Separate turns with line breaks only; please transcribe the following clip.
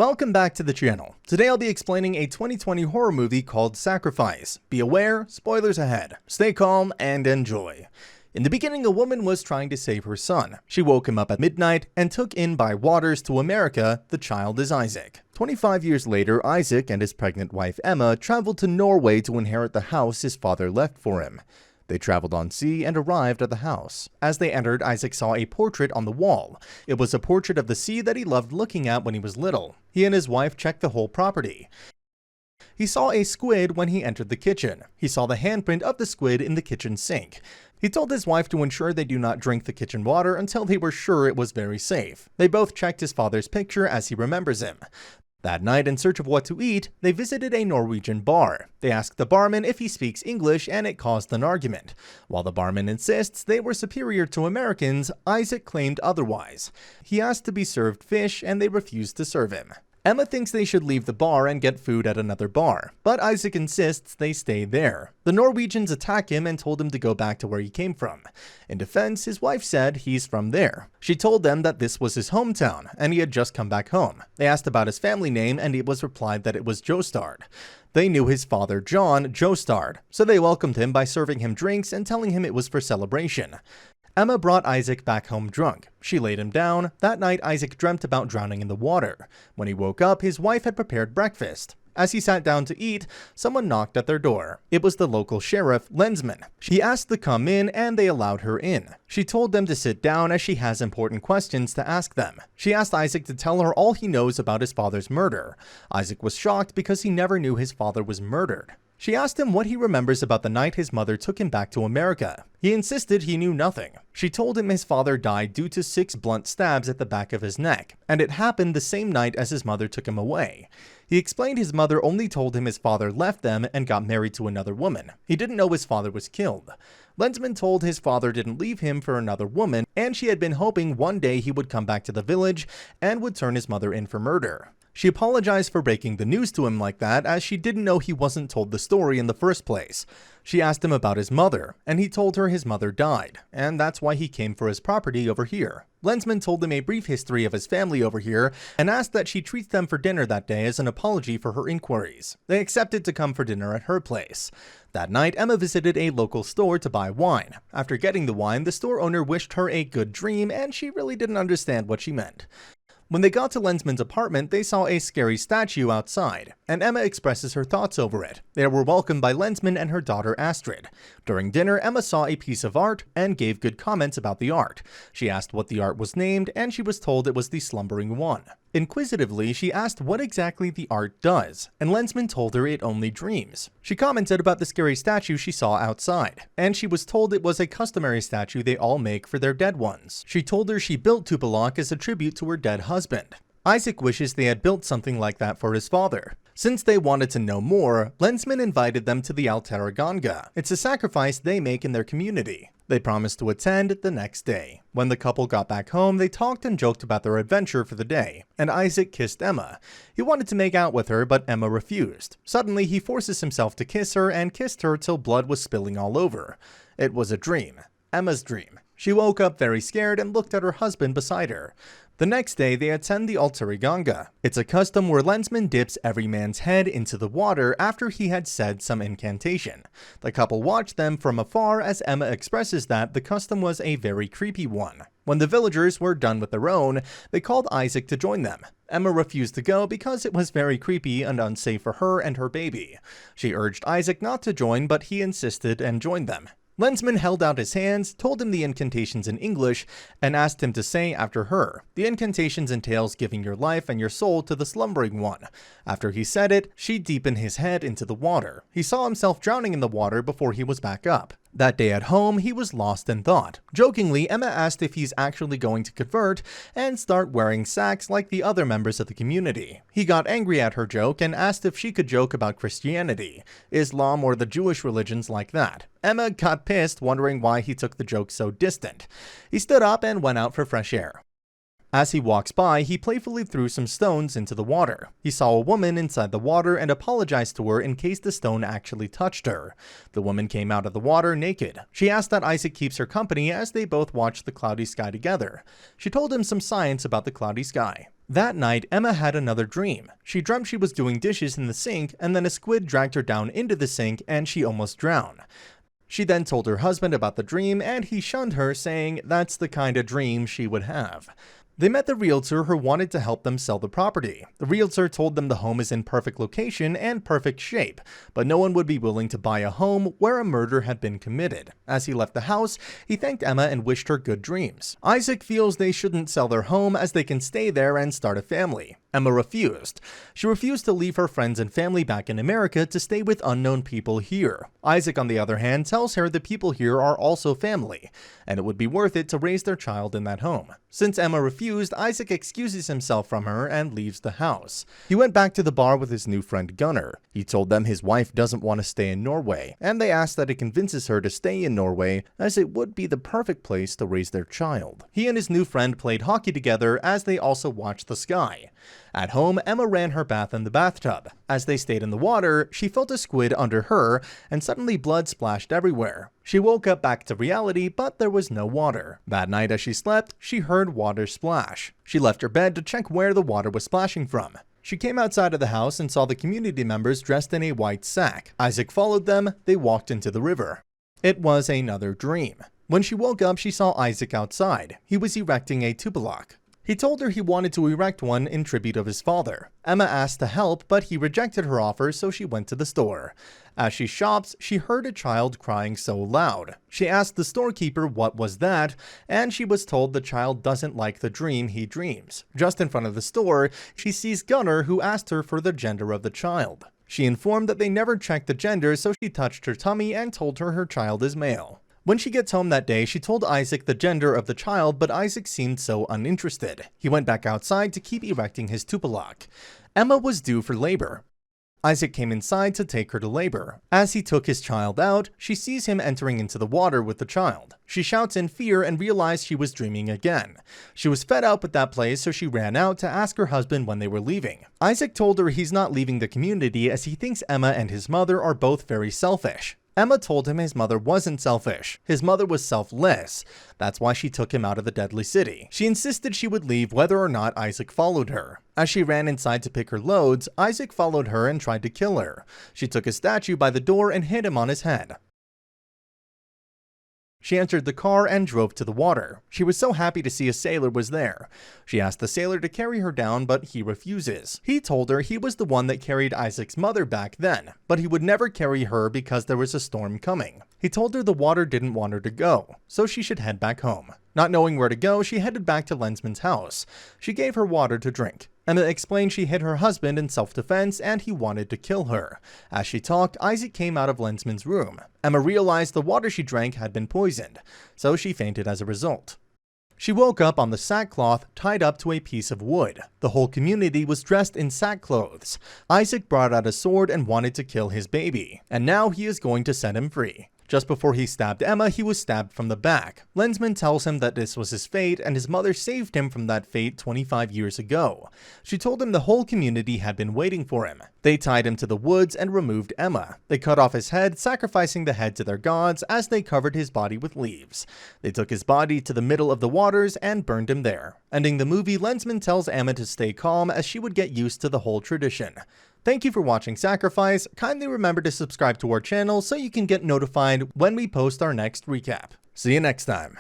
Welcome back to the channel. Today I'll be explaining a 2020 horror movie called Sacrifice. Be aware, spoilers ahead. Stay calm and enjoy. In the beginning, a woman was trying to save her son. She woke him up at midnight and took in by waters to America. The child is Isaac. 25 years later, Isaac and his pregnant wife Emma traveled to Norway to inherit the house his father left for him. They traveled on sea and arrived at the house. As they entered, Isaac saw a portrait on the wall. It was a portrait of the sea that he loved looking at when he was little. He and his wife checked the whole property. He saw a squid when he entered the kitchen. He saw the handprint of the squid in the kitchen sink. He told his wife to ensure they do not drink the kitchen water until they were sure it was very safe. They both checked his father's picture as he remembers him. That night, in search of what to eat, they visited a Norwegian bar. They asked the barman if he speaks English, and it caused an argument. While the barman insists they were superior to Americans, Isaac claimed otherwise. He asked to be served fish, and they refused to serve him. Emma thinks they should leave the bar and get food at another bar, but Isaac insists they stay there. The Norwegians attack him and told him to go back to where he came from. In defense, his wife said he's from there. She told them that this was his hometown, and he had just come back home. They asked about his family name, and it was replied that it was Jostard. They knew his father, John Jostard, so they welcomed him by serving him drinks and telling him it was for celebration. Emma brought Isaac back home drunk. She laid him down. That night, Isaac dreamt about drowning in the water. When he woke up, his wife had prepared breakfast. As he sat down to eat, someone knocked at their door. It was the local sheriff, Lensman. She asked to come in, and they allowed her in. She told them to sit down as she has important questions to ask them. She asked Isaac to tell her all he knows about his father's murder. Isaac was shocked because he never knew his father was murdered. She asked him what he remembers about the night his mother took him back to America. He insisted he knew nothing. She told him his father died due to 6 blunt stabs at the back of his neck, and it happened the same night as his mother took him away. He explained his mother only told him his father left them and got married to another woman. He didn't know his father was killed. Lensman told his father didn't leave him for another woman, and she had been hoping one day he would come back to the village and would turn his mother in for murder. She apologized for breaking the news to him like that, as she didn't know he wasn't told the story in the first place. She asked him about his mother, and he told her his mother died, and that's why he came for his property over here. Lensman told him a brief history of his family over here, and asked that she treat them for dinner that day as an apology for her inquiries. They accepted to come for dinner at her place. That night, Emma visited a local store to buy wine. After getting the wine, the store owner wished her a good dream, and she really didn't understand what she meant. When they got to Lensman's apartment, they saw a scary statue outside, and Emma expresses her thoughts over it. They were welcomed by Lensman and her daughter Astrid. During dinner, Emma saw a piece of art and gave good comments about the art. She asked what the art was named, and she was told it was the Slumbering One. Inquisitively, she asked what exactly the art does, and Lensman told her it only dreams. She commented about the scary statue she saw outside, and she was told it was a customary statue they all make for their dead ones. She told her she built Tupalak as a tribute to her dead husband. Isaac wishes they had built something like that for his father. Since they wanted to know more, Lensman invited them to the Altaraganga. It's a sacrifice they make in their community. They promised to attend the next day. When the couple got back home, they talked and joked about their adventure for the day, and Isaac kissed Emma. He wanted to make out with her, but Emma refused. Suddenly, he forces himself to kiss her and kissed her till blood was spilling all over. It was a dream. Emma's dream. She woke up very scared and looked at her husband beside her. The next day, they attend the Altaraganga. It's a custom where Lensman dips every man's head into the water after he had said some incantation. The couple watched them from afar as Emma expresses that the custom was a very creepy one. When the villagers were done with their own, they called Isaac to join them. Emma refused to go because it was very creepy and unsafe for her and her baby. She urged Isaac not to join, but he insisted and joined them. Lensman held out his hands, told him the incantations in English, and asked him to say after her. The incantations entails giving your life and your soul to the Slumbering One. After he said it, she deepened his head into the water. He saw himself drowning in the water before he was back up. That day at home, he was lost in thought. Jokingly, Emma asked if he's actually going to convert and start wearing sacks like the other members of the community. He got angry at her joke and asked if she could joke about Christianity, Islam, or the Jewish religions like that. Emma got pissed, wondering why he took the joke so distant. He stood up and went out for fresh air. As he walks by, he playfully threw some stones into the water. He saw a woman inside the water and apologized to her in case the stone actually touched her. The woman came out of the water naked. She asked that Isaac keeps her company as they both watched the cloudy sky together. She told him some science about the cloudy sky. That night, Emma had another dream. She dreamt she was doing dishes in the sink and then a squid dragged her down into the sink and she almost drowned. She then told her husband about the dream and he shunned her, saying that's the kind of dream she would have. They met the realtor who wanted to help them sell the property. The realtor told them the home is in perfect location and perfect shape, but no one would be willing to buy a home where a murder had been committed. As he left the house, he thanked Emma and wished her good dreams. Isaac feels they shouldn't sell their home as they can stay there and start a family. Emma refused. She refused to leave her friends and family back in America to stay with unknown people here. Isaac, on the other hand, tells her the people here are also family, and it would be worth it to raise their child in that home. Since Emma refused, Isaac excuses himself from her and leaves the house. He went back to the bar with his new friend Gunnar. He told them his wife doesn't want to stay in Norway, and they ask that it convinces her to stay in Norway as it would be the perfect place to raise their child. He and his new friend played hockey together as they also watched the sky. At home, Emma ran her bath in the bathtub. As they stayed in the water, she felt a squid under her, and suddenly blood splashed everywhere. She woke up back to reality, but there was no water. That night as she slept, she heard water splash. She left her bed to check where the water was splashing from. She came outside of the house and saw the community members dressed in a white sack. Isaac followed them. They walked into the river. It was another dream. When she woke up, she saw Isaac outside. He was erecting a tupalock. He told her he wanted to erect one in tribute of his father. Emma asked to help, but he rejected her offer, so she went to the store. As she shops, she heard a child crying so loud. She asked the storekeeper what was that, and she was told the child doesn't like the dream he dreams. Just in front of the store, she sees Gunnar, who asked her for the gender of the child. She informed that they never checked the gender, so she touched her tummy and told her child is male. When she gets home that day, she told Isaac the gender of the child, but Isaac seemed so uninterested. He went back outside to keep erecting his tupalock. Emma was due for labor. Isaac came inside to take her to labor. As he took his child out, she sees him entering into the water with the child. She shouts in fear and realized she was dreaming again. She was fed up with that place, so she ran out to ask her husband when they were leaving. Isaac told her he's not leaving the community as he thinks Emma and his mother are both very selfish. Emma told him his mother wasn't selfish. His mother was selfless. That's why she took him out of the deadly city. She insisted she would leave whether or not Isaac followed her. As she ran inside to pick her loads, Isaac followed her and tried to kill her. She took a statue by the door and hit him on his head. She entered the car and drove to the water. She was so happy to see a sailor was there. She asked the sailor to carry her down, but he refuses. He told her he was the one that carried Isaac's mother back then, but he would never carry her because there was a storm coming. He told her the water didn't want her to go, so she should head back home. Not knowing where to go, she headed back to Lensman's house. She gave her water to drink. Emma explained she hit her husband in self-defense and he wanted to kill her. As she talked, Isaac came out of Lensman's room. Emma realized the water she drank had been poisoned, so she fainted as a result. She woke up on the sackcloth tied up to a piece of wood. The whole community was dressed in sackclothes. Isaac brought out a sword and wanted to kill his baby, and now he is going to set him free. Just before he stabbed Emma, he was stabbed from the back. Lensman tells him that this was his fate and his mother saved him from that fate 25 years ago. She told him the whole community had been waiting for him. They tied him to the woods and removed Emma. They cut off his head, sacrificing the head to their gods as they covered his body with leaves. They took his body to the middle of the waters and burned him there. Ending the movie, Lensman tells Emma to stay calm as she would get used to the whole tradition. Thank you for watching Sacrifice. Kindly remember to subscribe to our channel so you can get notified when we post our next recap. See you next time.